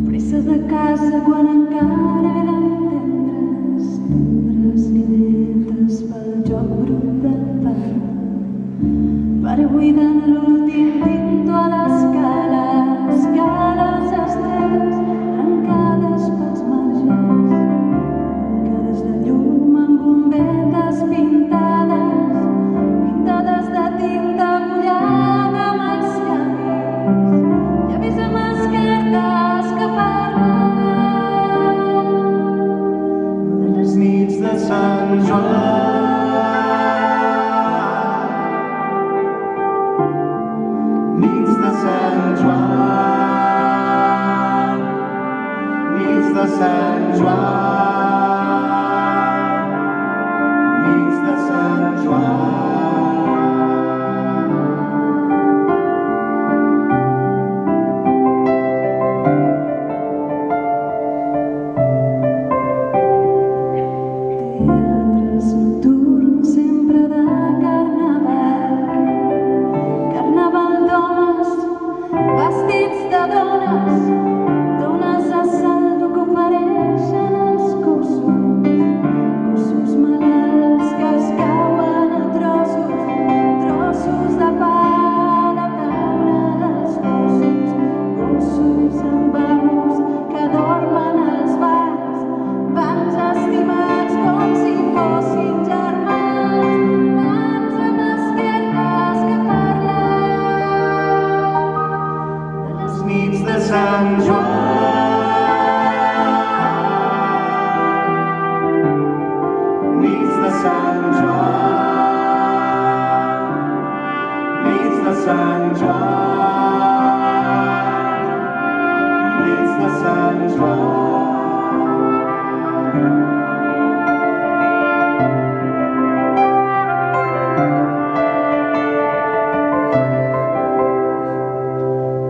Pressa de casa quan encara eren tendres, tendres ninetes pel joc brut del pare. Pare buidant l'últim tinto a l'escala, escales estretes trencades pels marges, tancades de llum amb bombetes pintades, pintades de tinta mullada amb els llavis amb esquerdes que parlen de les nits de Sant Joan. Nits de Sant Joan, nits de Sant Joan, nits de Sant Joan. Teatres nocturns sempre de carnaval, carnaval d'homes vestits de dones, dones a saldo que ofereixen els gossos malalts que es cauen a trossos, trossos de pa a la taula dels gossos amb amos que dormen als bancs, bancs estimats com si fossin germans, mans amb esquerdes que parlen de les nits de Sant Joan. Nits de Sant Joan, nits de Sant Joan, nits de Sant Joan.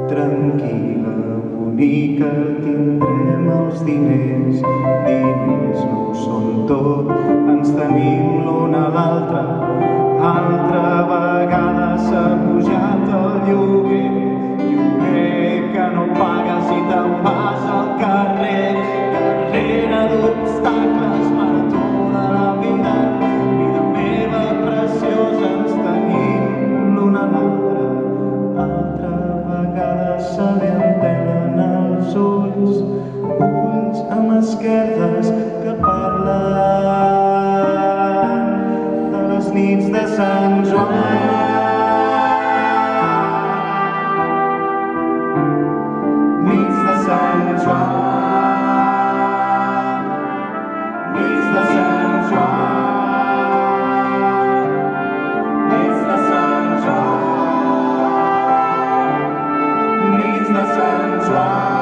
Tranquil·la, bonica, tindrem els diners. Diners no ho són tot, ens tenim l'un a l'altre. Altra vegada s'ha pujat el lloguer, lloguer que no pagues i te'n vas al carrer. Carrera d'obstacles, marató de la vida, vida meva preciosa, ens tenim l'un a l'altre. Altra vegada se li entenen els ulls, ulls amb esquerdes que parlen de les nits de Sant Joan. Nits de Sant Joan, nits de Sant Joan, nits de Sant Joan, nits de Sant Joan.